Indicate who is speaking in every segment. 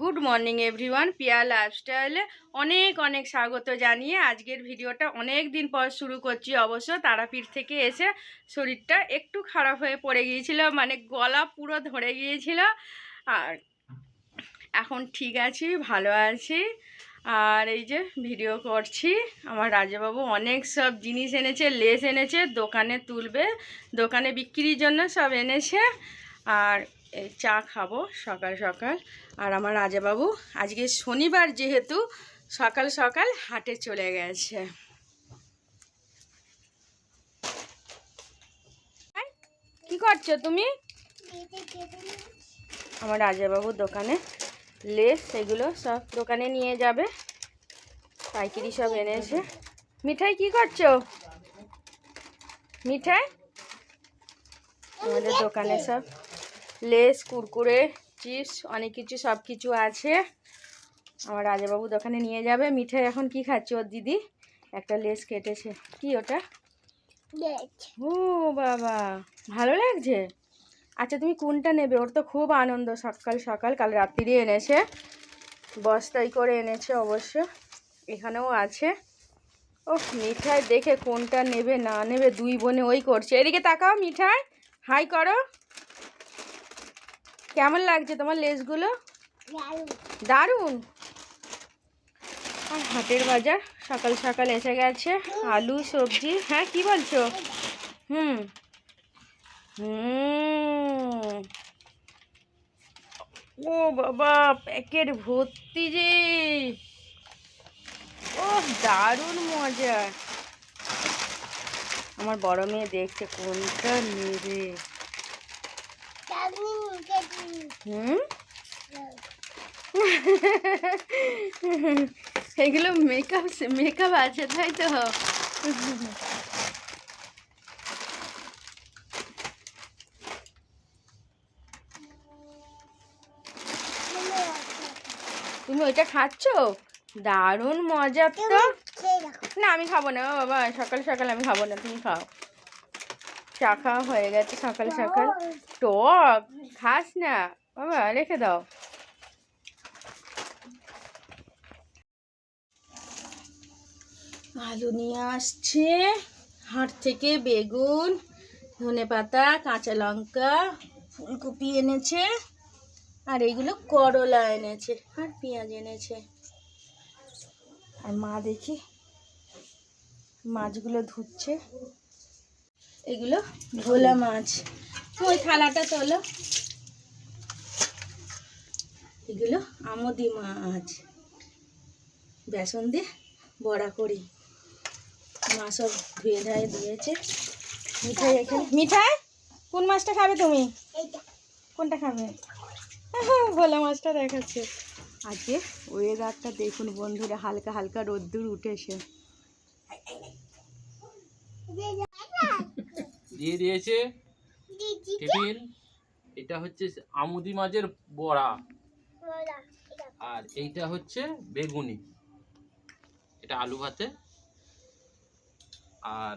Speaker 1: Good morning everyone, পিয়া লাইফস্টাইলে অনেক অনেক স্বাগত জানিয়ে আজকের ভিডিওটা অনেক দিন পর শুরু করছি। অবশ্য তারাপীঠ থেকে এসে শরীরটা একটু খারাপ হয়ে পড়ে গিয়েছিল, মানে গলা পুরো ধরে গিয়েছিল। আর এখন ঠিক আছি, ভালো আছি। আর এই যে ভিডিও করছি। আমার রাজাবাবু অনেক সব জিনিস এনেছে, লেস এনেছে, দোকানে তুলবে, দোকানে বিক্রির জন্য সব এনেছে। আর এই চা খাবো সকাল সকাল। আর আমার রাজাবাবু আজকে শনিবার যেহেতু সকাল সকাল হাটে চলে গেছে। কি করছো তুমি? আমার রাজাবাবু দোকানে লেস এগুলো সব দোকানে নিয়ে যাবে, পাইকারি সব এনেছে। মিঠাই কি করছো? মিঠাই আমাদের দোকানে সব লেস, কুরকুরে, চিপস, অনেক কিছু সব কিছু আছে। আমার রাজাবাবু দোকানে নিয়ে যাবে। মিঠাই এখন কি খাচ্ছে? ওর দিদি একটা লেস কেটেছে। কি ওটা? ও বাবা, ভালো লাগছে। আচ্ছা তুমি কোনটা নেবে? ওর তো খুব আনন্দ, সকাল সকাল কাল রাত্রিরে এনেছে, বস্তায় করে এনেছে অবশ্য। এখানেও আছে। ও মিঠাই দেখে কোনটা নেবে না নেবে দুই বোনে ওই করছে। এদিকে তাকাও মিঠাই, হাই করো। কেমন লাগছে তোমার লেসগুলো? দারুণ। আর হাটের বাজার সকাল সকাল এসে গেছে, আলু সবজি। হ্যাঁ কি বলছো? হুম হুম ও বাবা, প্যাকেট ভর্তি যে। ও দারুণ মজা। আমার বড় মেয়ে দেখছে কোনটা নেবে। হুম এগুলো মেকআপ মেকআপ আছে তাই তো। তুমি ওইটা খাচ্ছ? দারুণ মজা তো। না আমি খাবো না বাবা, সকাল সকাল আমি খাবো না, তুমি খাও। চা খাওয়া হয়ে গেছে সকাল সকাল। টক খাস না বাবা, রেখে দাও। আলু নিয়ে আসছে হাট থেকে, বেগুন, ধনেপাতা, কাঁচা লঙ্কা, ফুলকপি এনেছে, আর এইগুলো করলা এনেছে, আর পেঁয়াজ এনেছে। আর মা দেখি মাছগুলো ধুচ্ছে। এগুলো ভোলা মাছ। ওই থালাটা তোলো। এগুলো আমদি মাছ, বেসন দিয়ে বড়া করি। মা সব ধুয়ে ধায়ে দিয়েছে। মিঠাই এখানে। মিঠাই কোন মাছটা খাবে তুমি? কোনটা খাবে? ভোলা মাছটা দেখাচ্ছে। আজকে ওয়েদারটা দেখুন বন্ধুরা, হালকা হালকা রোদ্দুর উঠেছে।
Speaker 2: দিয়ে দিয়েছে টিফিন। এটা হচ্ছে আমুদি মাছের বড়া, আর এইটা হচ্ছে বেগুনি, এটা আলু ভাতে, আর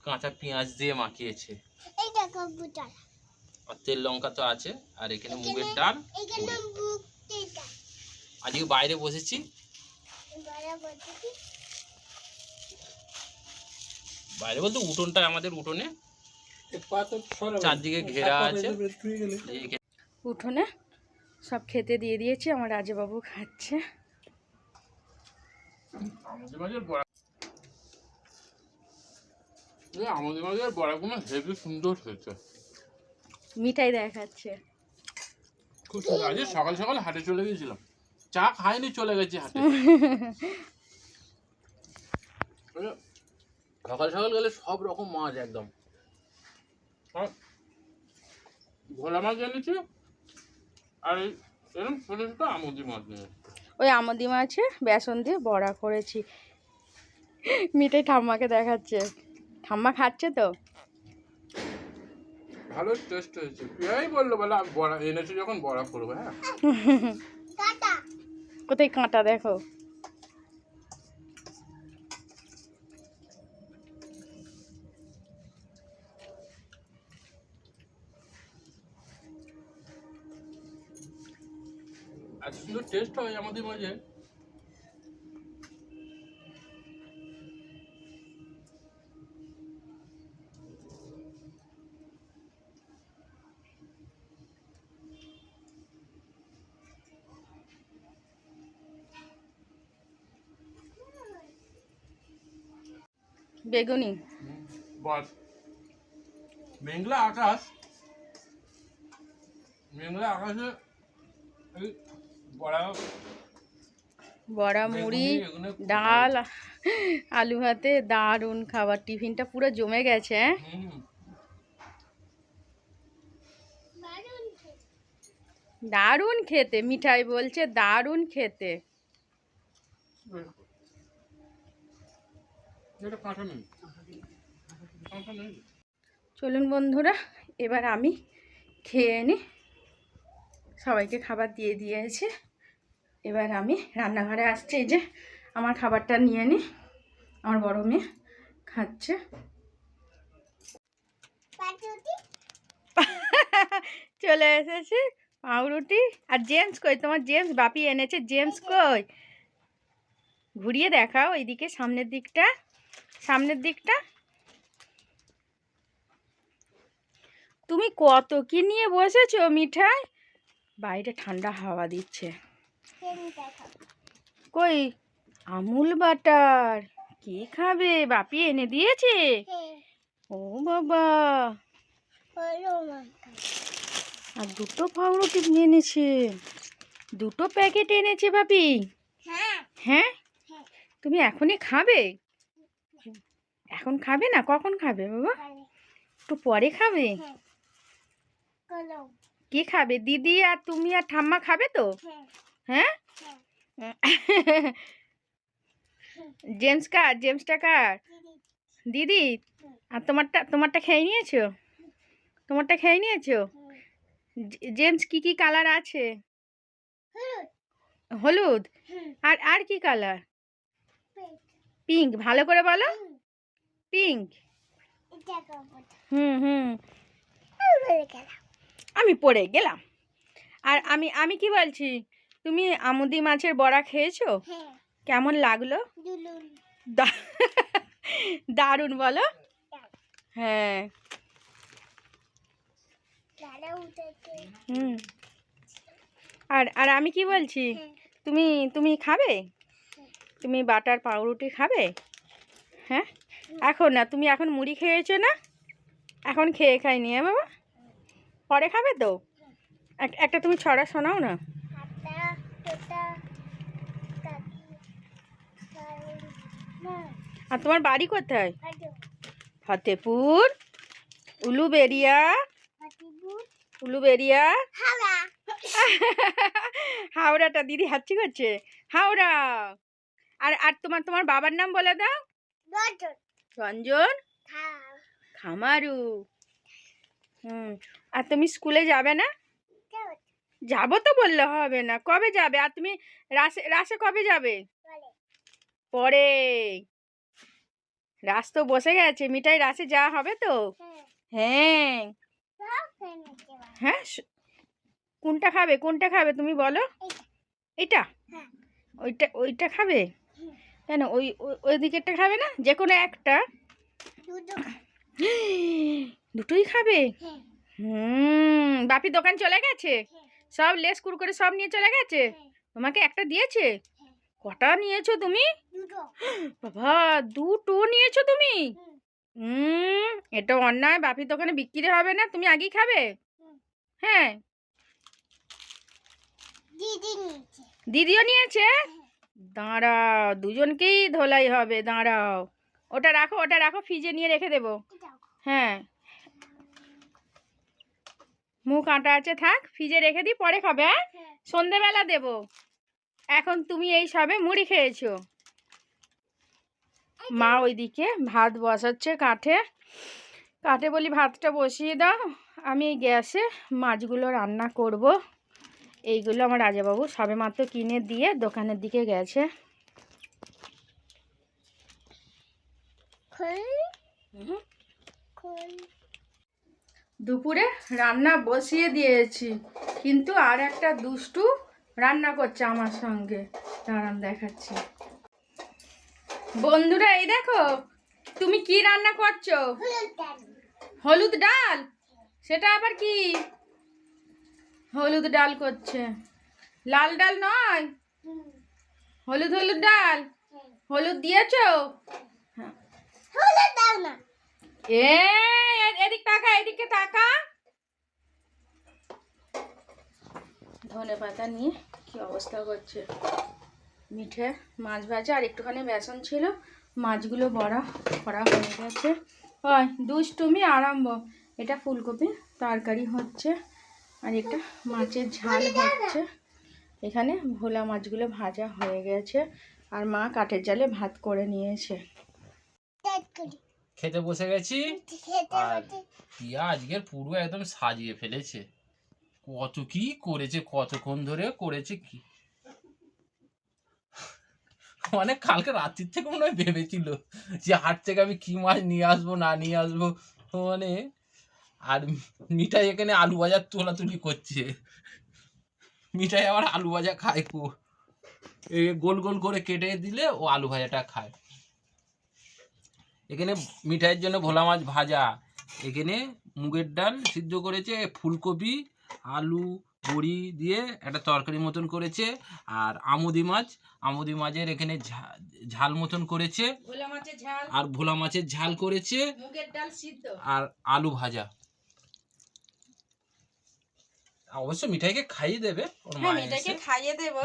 Speaker 2: কাঁচা পেঁয়াজ দিয়ে মাখিয়েছে, আর তেল লঙ্কা তো আছে, আর এখানে মুগের ডাল। আজকে বাইরে বসেছি, বাইরে বলতে উঠোনটা, আমাদের উঠোনে চারদিকে ঘেরা আছে।
Speaker 1: উঠোনে সব খেতে দিয়ে দিয়েছি, আমার রাজাবাবু খাচ্ছে।
Speaker 2: আমুদি মাছের বড়া, আমুদি মাছের বড়াগুলো হেভি সুন্দর হয়েছে।
Speaker 1: মিঠাই দেখাচ্ছে।
Speaker 2: খুব সুন্দর। আজকে সকাল সকাল হাটে চলে গেছিলাম, চা খাইনি, চলে গেছি হাটে। সকাল সকাল গেলে সব রকম মাছ একদম। ভোলা মাছ এনেছি, আর এরকম ছোটো ছোটো আমুদি মাছ নিয়ে।
Speaker 1: ওই আমদি মাছে বেসন দিয়ে বড়া করেছি। মিঠাই ঠাম্মাকে দেখাচ্ছে, ঠাম্মা খাচ্ছে তো।
Speaker 2: ভালো টেস্ট হয়েছে। প্রিয়াই বললো, বলে আমি বড়া এনেছি যখন বড়া করবো। হ্যাঁ
Speaker 1: কোথায় কাঁটা দেখো।
Speaker 2: এত সুন্দর টেস্ট হয় আমাদের মাঝে।
Speaker 1: বেগুনি
Speaker 2: বল, মেঘলা আকাশ, মেঘলা আকাশে এই বড়া,
Speaker 1: বড়া, মুড়ি, ডাল, আলু ভাতে দারুণ খাবার। টিফিনটা পুরো জমে গেছে। হ্যাঁ, দারুণ খেতে। মিঠাই বলছে দারুণ খেতে।
Speaker 2: এটা কাঁচা নেই, কাঁচা নেই।
Speaker 1: চলুন বন্ধুরা, এবার আমি খেয়ে নিই। সবাইকে খাবার দিয়ে দিয়েছি। এবার আমি রান্নাঘরে আসছি। এই যে আমার খাবারটা নিয়ে নিই। আমার বড় মেয়ে খাচ্ছে। চলে এসেছি পাউরুটি। আর জেমস কই? তোমার জেমস? বাপি এনেছে। জেমস কই? ঘুরিয়ে দেখাও এইদিকে, সামনের দিকটা, সামনের দিকটা। তুমি কত কি নিয়ে বসেছো মিঠাই? বাইরে ঠান্ডা হাওয়া দিচ্ছে। কই আমুল বাটার? কি খাবে? বাপি এনে দিয়েছে? ও বাবা, আর দুটো পাউরুটি এনেছে, দুটো প্যাকেট এনেছে বাপি। হ্যাঁ, তুমি এখনই খাবে? এখন খাবে না? কখন খাবে বাবা? একটু পরে খাবে। কি খাবে? দিদি আর তুমি আর ঠাম্মা খাবে তো? হ্যাঁ। জেমস কার? জেমসটা কার? দিদি। আর তোমারটা খেয়ে নিয়েছো? তোমারটা খেয়ে নিয়েছো? জেমস কি কি কালার আছে? হলুদ। আর আর কি কালার? পিঙ্ক। ভালো করে বলো। পিঙ্ক। হুম হুম, আমি পড়ে গেলাম। আর আমি আমি কি বলছি, তুমি আমুদি মাছের বড়া খেয়েছো? কেমন লাগলো? দারুণ বলো। হ্যাঁ। হুম। আর আর আমি কি বলছি, তুমি তুমি খাবে? তুমি বাটার পাউরুটি খাবে? হ্যাঁ, এখন না, তুমি এখন মুড়ি খেয়েছো না? এখন খেয়ে খাইনি হ্যাঁ বাবা? পরে খাবে তো? একটা তুমি ছড়া শোনাও না। আর তোমার বাড়ি কোথায়? ফতেপুর। উলুবেড়িয়া। উলুবেড়িয়া। হাওড়াটা দিদি হাঁচি করছে। হাওড়া। আর আর তোমার তোমার বাবার নাম বলে দাও। রঞ্জন খামারু। হুম। আর তুমি স্কুলে যাবে না? যাবো তো বললে হবে না। কবে যাবে? আর তুমি রাসে রাসে কবে যাবে? পরে। রাস তো বসে গেছে। মিঠাই রাসে যাওয়া হবে তো? হ্যাঁ হ্যাঁ। কোনটা খাবে? কোনটা খাবে তুমি বলো? এটা? ওইটা ওইটা খাবে? কেন ওই ওই দিকেরটা খাবে না? যে কোনো একটা? দুটোই খাবে? হুম। বাপি দোকান চলে গেছে? সব লেস কুরকুরে সব নিয়ে চলে গেছে? তোমাকে একটা দিয়েছে? কটা নিয়েছো তুমি? বাবা, দুটো নিয়েছো তুমি? এটা অন্যায়। বাপির দোকানে বিক্রি হবে না। তুমি আগেই খাবে। হ্যাঁ। দিদিও নিয়েছে? দাঁড়াও, দুজনকেই ধোলাই হবে। দাঁড়াও, ওটা রাখো, ওটা রাখো, ফ্রিজে নিয়ে রেখে দেবো। হ্যাঁ, মুখ আটা আছে, থাক, ফ্রিজে রেখে দিই, পরে খাবে। হ্যাঁ, সন্ধেবেলা দেবো। এখন তুমি এই সবে মুড়ি খেয়েছো। মা ওইদিকে ভাত বসাচ্ছে কাঠে। কাঠে বলি ভাতটা বসিয়ে দাও, আমি এই গ্যাসে মাছগুলো রান্না করব। এইগুলো আমার রাজাবাবু সবে মাত্র কিনে দিয়ে দোকানের দিকে গেছে। দুপুরে রান্না বসিয়ে দিয়েছি, কিন্তু আর একটা দুষ্টু রান্না করছে আমার সঙ্গে, দাঁড়ান দেখাচ্ছি। বন্ধুরা এই দেখো, তুমি কি রান্না করছো? হলুদ ডাল। সেটা আবার কি? হলুদ ডাল করছে, লাল ডাল নয়, হলুদ হলুদ ডাল। হলুদ দিয়েছো? হ্যাঁ। এদিক তাকা, এদিকে তাকা। ধনে পাতা নিয়ে কি অবস্থা করছে। মিঠে মাছ ভাজা আর একটুখানি বেসন ছিল, মাছগুলো বড়া করা হয়ে গেছে। ওই দুষ্টুমি আরম্ভ। এটা ফুলকপি তরকারি হচ্ছে, আর এটা মাছের ঝাল হচ্ছে। এখানে ভোলা মাছগুলো ভাজা হয়ে গেছে, আর মা কাঠের জালে ভাত করে নিয়েছে।
Speaker 2: খেতে বসে গেছি, আর পিয়া আজকের পুরো একদম সাজিয়ে ফেলেছে। কত কি করেছে, কতক্ষণ ধরে করেছে কি, মানে কালকে রাত্রির থেকে মনে হয় ভেবেছিল যে হাট থেকে আমি কি মাছ নিয়ে আসবো না নিয়ে আসবো। মানে আর মিঠাই এখানে আলু ভাজা তোলাতুলি করছে। মিঠাই আবার আলু ভাজা খায়, গোল গোল করে কেটে দিলে ও আলু ভাজাটা খায়। এখানে মিঠাইয়ের জন্য ভোলা মাছ ভাজা, এখানে মুগের ডাল সিদ্ধ করেছে, ফুলকপি আলু বড়ি দিয়ে একটা তরকারি মতন করেছে, আর আমুদি মাছের এখানে ঝাল মতন করেছে, আর ভোলা মাছের ঝাল করেছে,
Speaker 1: মুগের ডাল সিদ্ধ,
Speaker 2: আর আলু ভাজা। অবশ্য মিঠাইকে খাইয়ে দেবে, ওর মা
Speaker 1: মিঠাইকে খাইয়ে দেব।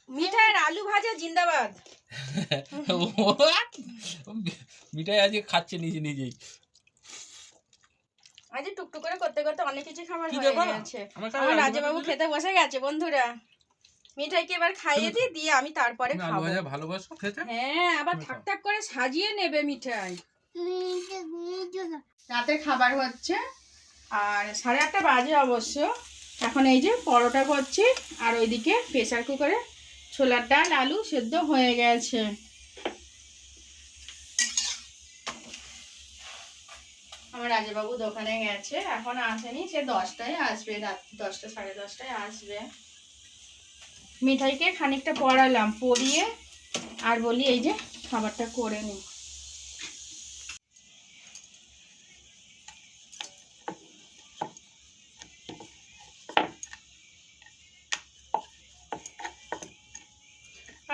Speaker 1: মিঠাইয়ের আলু ভাজা জিন্দাবাদ।
Speaker 2: মিঠাই আজকে খাচ্ছে নিজেই।
Speaker 1: আজ টুকটুক করে করতে করতে অনেক কিছু খাবার হয়ে গেছে। আমার রাজাবাবু খেতে বসে গেছে বন্ধুরা। মিঠাইকে এবার খাইয়ে দিয়ে আমি তারপরে খাবো।
Speaker 2: আলু ভাজা ভালোবাসো খেতে?
Speaker 1: হ্যাঁ, আবার থাক থাক করে সাজিয়ে নেবে মিঠাই। রাতের খাবার হচ্ছে, আর 8:30 বাজে অবশ্য। এখন এই যে পরোটা করছি, আর ওইদিকে প্রেসার কুকারে ছোলার ডাল আলু সেদ্ধ হয়ে গেছে। আমার রাজাবাবু দোকানে গেছে, এখন আসেনি, সে 10টায় আসবে, রাত 10টা 10:30টায় আসবে। মিঠাইকে খানিকটা পড়ালাম, পড়িয়ে আর বলি এই যে খাবারটা করে নি।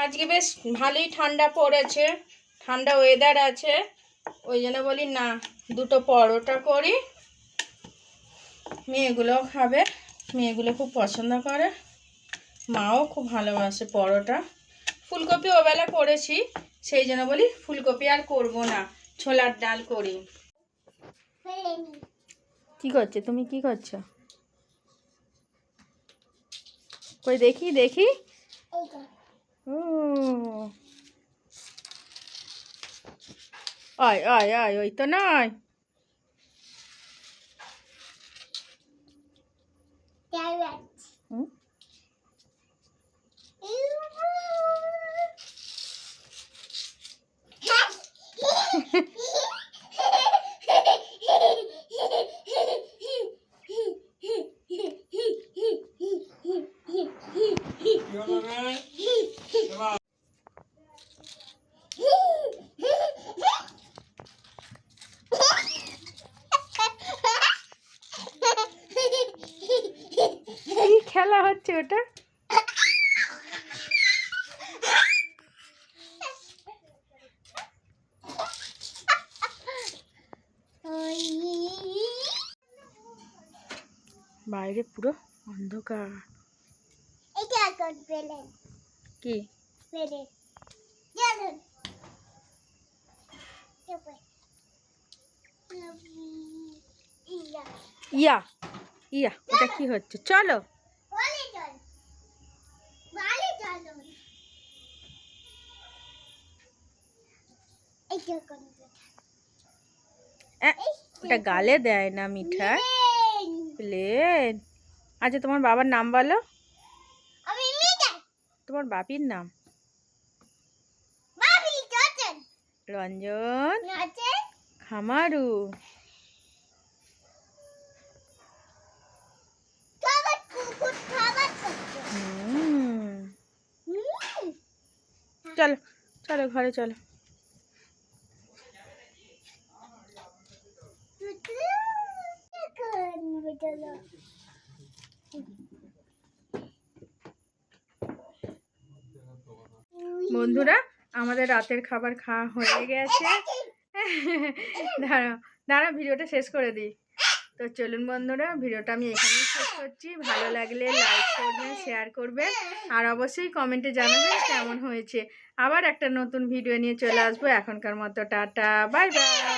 Speaker 1: আজকে বেশ ভালোই ঠান্ডা পড়েছে, ঠান্ডা ওয়েদার আছে, ওই জন্য বলি না দুটো পরোটা করি। মেয়েগুলোও খাবে, মেয়েগুলো খুব পছন্দ করে, মাও খুব ভালোবাসে পরোটা। ফুলকপি ওবেলা করেছি, সেই জন্য বলি ফুলকপি আর করব না, ছোলার ডাল করি। কি করছে তুমি, কি করছো? কই দেখি দেখি। আয় আয় আয়, ওই তো নয়। কি খেলা হচ্ছে ওটা? বাইরে পুরো অন্ধকার। কি ইয়া ইয়া, এটা কি হচ্ছে? চলো ওটা গালে দেয় না মিঠাই, প্লেন। আচ্ছা তোমার বাবার নাম বলো। তোমার বাপির নাম? রঞ্জন খামারু। চলো চলো ঘরে চলো। বন্ধুরা আমাদের রাতের খাবার খাওয়া হয়ে গেছে। দাঁড়া ভিডিওটা শেষ করে দিই। তো চলুন বন্ধুরা, ভিডিওটা আমি এখানেই শেষ করছি। ভালো লাগলে লাইক করবেন, শেয়ার করবেন, আর অবশ্যই কমেন্টে জানাবেন কেমন হয়েছে। আবার একটা নতুন ভিডিও নিয়ে চলে আসবো। এখনকার মতো টাটা, বাই বাই।